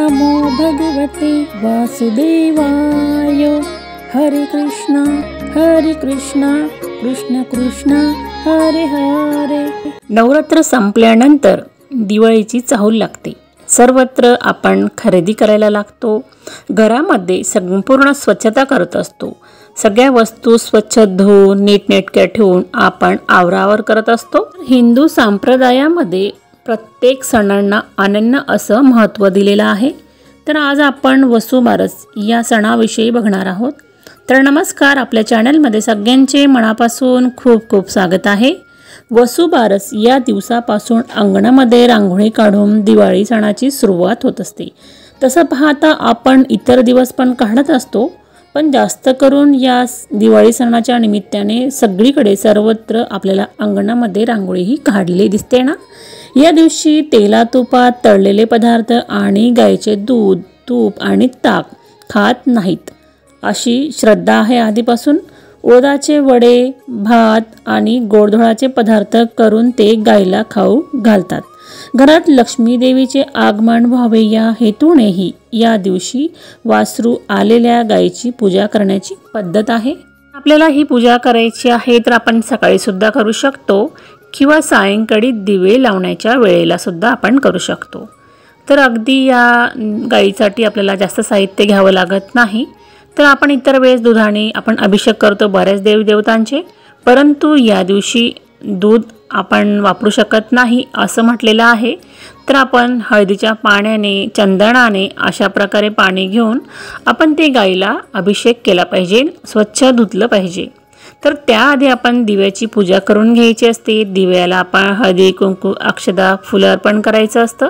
नमो भगवते वासुदेवाय। हरे कृष्णा कृष्ण कृष्ण हरे हरे। नवरात्र संपल्यानंतर दिवाळीची चाहूल लागते। सर्वत्र आपण खरेदी करायला लागतो। घरामध्ये संपूर्ण स्वच्छता करत असतो। सगळ्या वस्तू स्वच्छ धुवून नीटनेटक्या ठेवून आपण आवरावर करत असतो। हिंदू संप्रदायामध्ये प्रत्येक सणांना अनन्य असं महत्त्व दिलेलं आहे। तर आज आपण वसुबारस या सणाविषयी बघणार आहोत। तर नमस्कार, आपल्या चॅनलमध्ये सगळ्यांचे मनापासून खूप खूप स्वागत आहे। वसुबारस या दिवसापासून अंगणामध्ये रांगोळी काढून दिवाळी सणाची सुरुवात होत असते। तसं पाहता आपण इतर दिवस पण काढत असतो, पण जास्त करून या दिवाळी सणाच्या निमित्ताने सगळीकडे सर्वत्र आपल्याला अंगणामध्ये रांगोळी ही काढलेली दिसते ना। या दिवशी तेला तुपात तळलेले पदार्थ आणि गाईचे दूध, तूप आणि ताक खात नाहीत अशी श्रद्धा आहे आधीपासून। उडदाचे वडे, भात आणि गोडधोडाचे पदार्थ करून ते गाईला खाऊ घालतात। घरात लक्ष्मी देवीचे आगमन व्हावे या हेतूनेही या दिवशी वासरू आलेल्या गाईची पूजा करण्याची पद्धत आहे। आपल्याला ही पूजा करायची आहे तर आपण सकाळी सुद्धा करू शकतो किंवा सायंकाळी दिवे लावण्याच्या वेळेला सुद्धा आपण करू शकतो। तर अगदी या गाईसाठी आपल्याला जास्त साहित्य घ्यावं लागत नाही। तर आपण इतर वेळेस दुधाने आपण अभिषेक करतो बऱ्याच देवदेवतांचे, परंतु या दिवशी दूध आपण वापरू शकत नाही असं म्हटलेलं आहे। तर आपण हळदीच्या पाण्याने, चंदनाने अशा प्रकारे पाणी घेऊन आपण ते गाईला अभिषेक केला पाहिजे, स्वच्छ धुतलं पाहिजे। तर त्याआधी आपण दिव्याची पूजा करून घ्यायची असते। दिव्याला आपण हळदी, कुंकू, अक्षदा, फुलं अर्पण करायचं असतं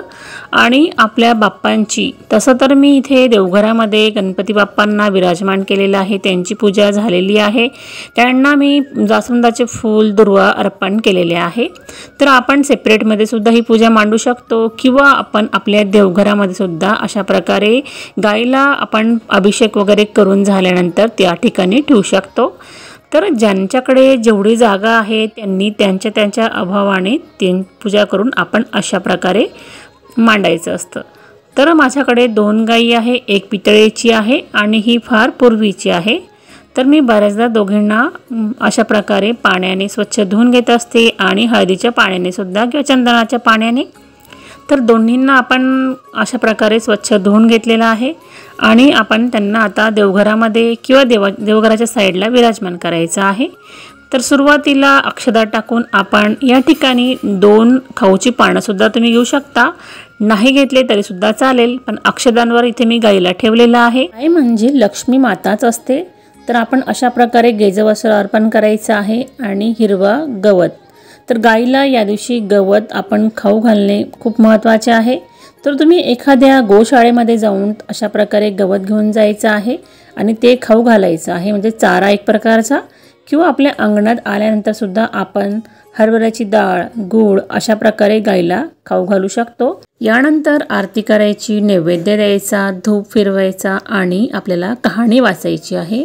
आणि आपल्या बाप्पांची, तसं तर मी इथे देवघरामध्ये गणपती बाप्पांना विराजमान केलेलं आहे, त्यांची पूजा झालेली आहे। त्यांना मी जास्वंदाचे फूल, दुर्वा अर्पण केलेले आहे। तर आपण सेपरेटमध्ये सुद्धा ही पूजा मांडू शकतो किंवा आपण आपल्या देवघरामध्ये सुद्धा अशा प्रकारे गाईला आपण अभिषेक वगैरे करून झाल्यानंतर त्या ठिकाणी ठेवू शकतो। तर ज्यांच्याकडे जेवढी जागा आहे त्यांनी त्यांच्या अभावाने ती पूजा करून आपण अशा प्रकारे मांडायचं असतं। तर माझ्याकडे 2 गायी आहे, एक पितळेची आहे आणि ही फार पूर्वीची आहे। तर मी बऱ्याचदा दोघींना अशा प्रकारे पाण्याने स्वच्छ धुवून घेत असते आणि हळदीच्या पाण्याने सुद्धा किंवा चंदनाच्या पाण्याने। तर दोन्हींना आपण अशा प्रकारे स्वच्छ धुवून घेतलेला आहे आणि आपण त्यांना आता देवघरामध्ये किंवा देवघराच्या साईडला विराजमान करायचं आहे। तर सुरुवातीला अक्षदा टाकून आपण या ठिकाणी 2 खाऊची पानं सुद्धा तुम्ही घेऊ शकता, नाही घेतले तरी सुद्धा चालेल, पण अक्षदांवर इथे मी गाईला ठेवलेलं आहे। गाय म्हणजे लक्ष्मी माताच असते। तर आपण अशा प्रकारे गेजवस्त्र अर्पण करायचं आहे आणि हिरवा गवत। तर गाईला या दिवशी गवत आपण खाऊ घालणे खूप महत्त्वाचे आहे। तर तुम्ही एखाद्या गोशाळेमध्ये जाऊन अशा प्रकारे गवत घेऊन जायचं आहे आणि ते खाऊ घालायचं आहे, म्हणजे चारा एक प्रकारचा। किंवा आपल्या अंगणात आल्यानंतर सुद्धा आपण हरभऱ्याची डाळ, गूळ अशा प्रकारे गाईला खाऊ घालू शकतो। यानंतर आरती करायची, नैवेद्य द्यायचा, धूप फिरवायचा आणि आपल्याला कहाणी वाचायची आहे।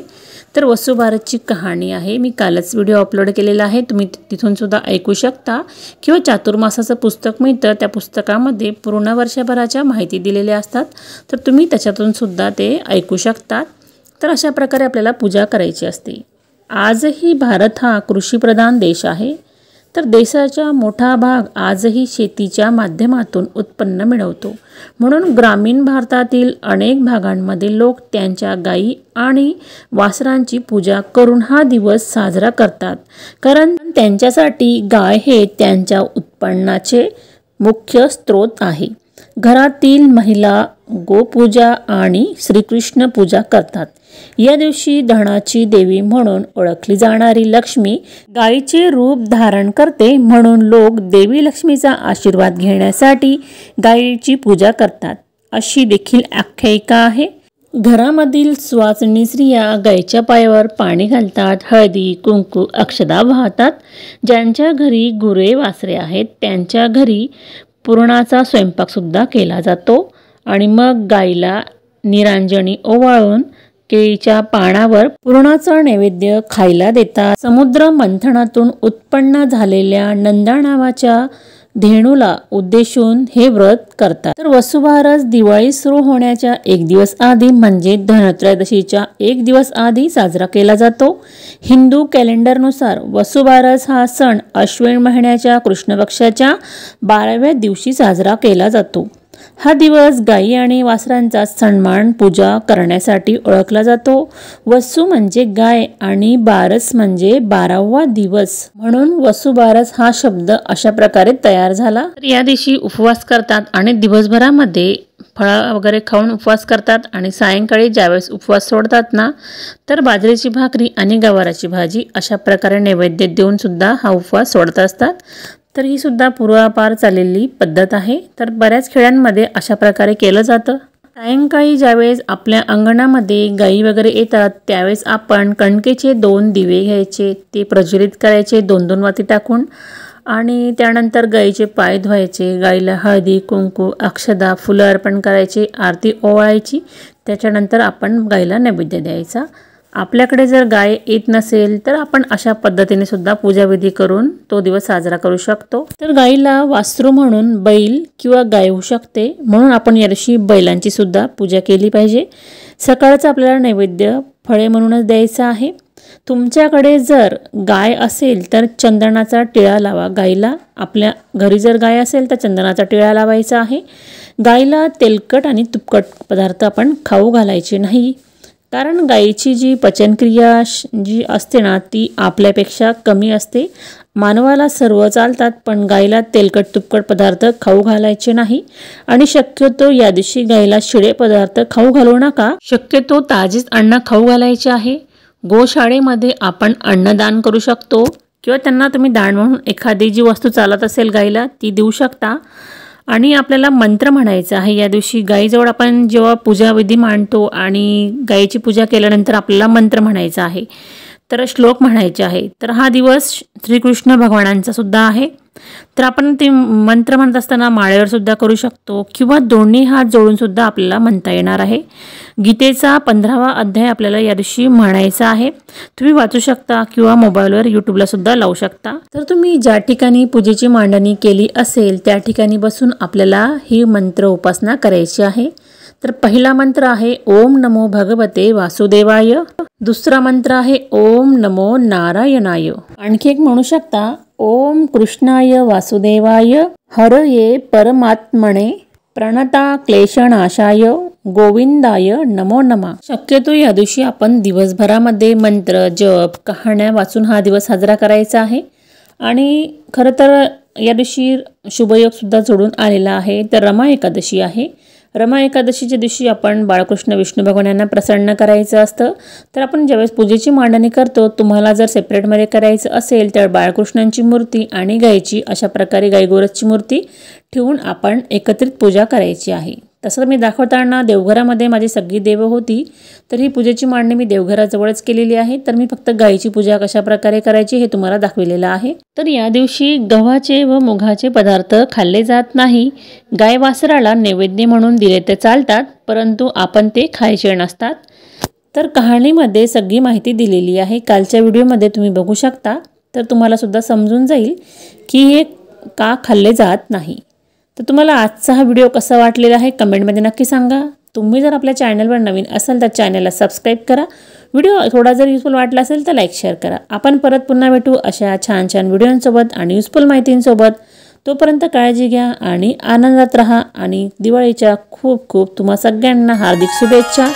तर वसुबारसची कहाणी आहे, मी कालच व्हिडिओ अपलोड केलेला आहे, तुम्ही तिथून सुद्धा ऐकू शकता। किंवा चातुर्मासाचं पुस्तक मिळतं, त्या पुस्तकामध्ये पूर्ण वर्षभराच्या माहिती दिलेल्या असतात, तर तुम्ही त्याच्यातून सुद्धा ते ऐकू शकतात। तर अशा प्रकारे आपल्याला पूजा करायची असते। आजही भारत हा कृषीप्रधान देश आहे। तर देशाचा मोठा भाग आजही शेतीच्या माध्यमातून उत्पन्न मिळवतो। म्हणून ग्रामीण भारतातील अनेक भागांमध्ये लोक त्यांच्या गायी आणि वासरांची पूजा करून हा दिवस साजरा करतात, कारण त्यांच्यासाठी गाय हे त्यांच्या उत्पन्नाचे मुख्य स्रोत आहे। घरातील महिला गोपूजा आणि श्रीकृष्ण पूजा करतात। या दिवशी धनाची देवी म्हणून ओळखली जाणारी लक्ष्मी गायीचे रूप धारण करते, म्हणून लोक देवी लक्ष्मीचा आशीर्वाद घेण्यासाठी गायीची पूजा करतात अशी देखील आख्यायिका आहे। घरामधील सुवासिनी स्त्रिया गायीच्या पायावर पाणी घालतात, हळदी, कुंकू, अक्षदा वाहतात। ज्यांच्या घरी गुरे वासरे आहेत त्यांच्या घरी पुरणाचा स्वयंपाक सुद्धा केला जातो आणि मग गाईला निरांजनी ओवाळून केळीच्या पानावर पुरणाचा नैवेद्य खायला देतात। समुद्र मंथनातून उत्पन्न झालेल्या नंदा नावाच्या धेणूला उद्देशून हे व्रत करतात। तर वसुबारस दिवाळी सुरू होण्याच्या एक दिवस आधी म्हणजे धनत्रयोदशीच्या एक दिवस आधी साजरा केला जातो। हिंदू कॅलेंडरनुसार वसुबारस हा सण अश्विन महिन्याच्या कृष्ण पक्षाच्या 12व्या दिवशी साजरा केला जातो। हा दिवस गायी आणि वासरांचा सन्मान पूजा करण्यासाठी ओळखला जातो। वसू म्हणजे गाय आणि बारस म्हणजे 12वा दिवस, म्हणून वसुबारस हा शब्द अशा प्रकारे तयार झाला। तर या दिवशी उपवास करतात आणि दिवसभरामध्ये फळं वगैरे खाऊन उपवास करतात आणि सायंकाळी ज्यावेळेस उपवास सोडतात ना, तर बाजरीची भाकरी आणि गवाराची भाजी अशा प्रकारे नैवेद्य देऊन सुद्धा हा उपवास सोडत असतात। तर ही सुद्धा पूर्वापार चाललेली पद्धत आहे। तर बऱ्याच खेड्यांमध्ये अशा प्रकारे केलं जातं। सायंकाळी ज्यावेळेस आपल्या अंगणामध्ये गायी वगैरे येतात त्यावेळेस आपण कणकेचे 2 दिवे घ्यायचे, ते प्रज्वलित करायचे 2-2 वाती टाकून आणि त्यानंतर गायीचे पाय धुवायचे, गायीला हळदी कुंकू अक्षदा फुलं अर्पण करायचे, आरती ओवाळायची, त्याच्यानंतर आपण गायीला नैवेद्य द्यायचा। आपल्याकडे जर गाय येत नसेल तर आपण अशा पद्धतीने सुद्धा पूजाविधी करून तो दिवस साजरा करू शकतो। तर गायीला वासरू म्हणून बैल किंवा गाय होऊ शकते, म्हणून आपण या दिवशी बैलांची सुद्धा पूजा केली पाहिजे। सकाळचं आपल्याला नैवेद्य फळे म्हणूनच द्यायचं आहे। तुमच्याकडे जर गाय असेल तर चंदनाचा टिळा लावा गायीला। आपल्या घरी जर गाय असेल तर चंदनाचा टिळा लावायचा आहे। गायीला तेलकट आणि तुपकट पदार्थ आपण खाऊ घालायचे नाही, कारण गायीची जी पचनक्रिया जी असते ना ती आपल्यापेक्षा कमी असते। मानवाला सर्व चालतात पण गायीला तेलकट तुपकट पदार्थ खाऊ घालायचे नाही आणि शक्यतो या दिवशी गायीला शिळे पदार्थ खाऊ घालू नका, शक्यतो ताजीच अन्न खाऊ घालायचे आहे। गोशाळेमध्ये आपण अन्नदान करू शकतो किंवा त्यांना तुम्ही दान म्हणून एखादी जी वस्तू चालत असेल गायीला ती देऊ शकता। आणि आपल्याला मंत्र म्हणायचा आहे या दिवशी। गायीजवळ आपण जेव्हा पूजाविधी मांडतो आणि गायीची पूजा केल्यानंतर आपल्याला मंत्र म्हणायचा आहे, तर श्लोक म्हणायचे आहे। तर हा दिवस श्रीकृष्ण भगवानांचा सुद्धा आहे। तर आपण ते मंत्र म्हणत असताना माळेवर सुद्धा करू शकतो किंवा दोन्ही हात जोडून सुद्धा आपल्याला म्हणता येणार आहे। गीतेचा 15वा अध्याय आपल्याला या दिवशी म्हणायचा आहे। तुम्ही वाचू शकता किंवा मोबाईलवर यूट्यूबला सुद्धा लावू शकता। तर तुम्ही ज्या ठिकाणी पूजेची मांडणी केली असेल त्या ठिकाणी बसून आपल्याला ही मंत्र उपासना करायची आहे। तर पहिला मंत्र आहे ओम नमो भगवते वासुदेवाय, दुसरा मंत्र आहे ओम नमो नारायणाय, आणखी एक म्हणू शकता ओम कृष्णाय वासुदेवाय हरये परमात्मने प्रणता क्लेशनाशाय गोविंदाय नमो नमः। शक्यतो या दिवशी आपण दिवसभरामध्ये मंत्र जप कहाण्या वाचून हा दिवस साजरा करायचा आहे। आणि खरं तर या दिवशी शुभयोग सुद्धा जोडून आलेला आहे। तर रमा एकादशी आहे। रमा एकादशीच्या दिवशी आपण बाळकृष्ण विष्णू भगवान यांना प्रसन्न करायचं असतं। तर आपण ज्यावेळेस पूजेची मांडणी करतो, तुम्हाला जर सेपरेटमध्ये करायचं असेल तर बाळकृष्णांची मूर्ती आणि गायीची अशा प्रकारे गाई गोरसची मूर्ती ठेवून आपण एकत्रित पूजा करायची आहे। तसं मी दाखवताना देवघरामध्ये माझी सगळी देव होती, तर ही पूजेची मांडणी मी देवघराजवळच केलेली आहे। तर मी फक्त गायीची पूजा कशा प्रकारे करायची हे तुम्हाला दाखविलेलं आहे। तर या दिवशी गव्हाचे व मुगाचे पदार्थ खाल्ले जात नाही। गाय वासराला नैवेद्य म्हणून दिले ते चालतात, परंतु आपण ते खायचे नसतात। तर कहाणीमध्ये सगळी माहिती दिलेली आहे, कालच्या व्हिडिओमध्ये तुम्ही बघू शकता। तर तुम्हाला सुद्धा समजून जाईल की हे का खाल्ले जात नाही। तर तुम्हाला आजचा हा व्हिडिओ कसा वाटलेला आहे कमेंटमध्ये नक्की सांगा। तुम्ही जर आपल्या चॅनलवर नवीन असाल तर चॅनलला सबस्क्राईब करा। व्हिडिओ थोडा जर युजफुल वाटला असेल तर लाईक शेअर करा। आपण परत पुन्हा भेटू अशा छान छान व्हिडिओंसोबत आणि युजफुल माहितींसोबत। तोपर्यंत काळजी घ्या आणि आनंदात राहा आणि दिवाळीच्या खूप खूप तुम्हा सगळ्यांना हार्दिक शुभेच्छा।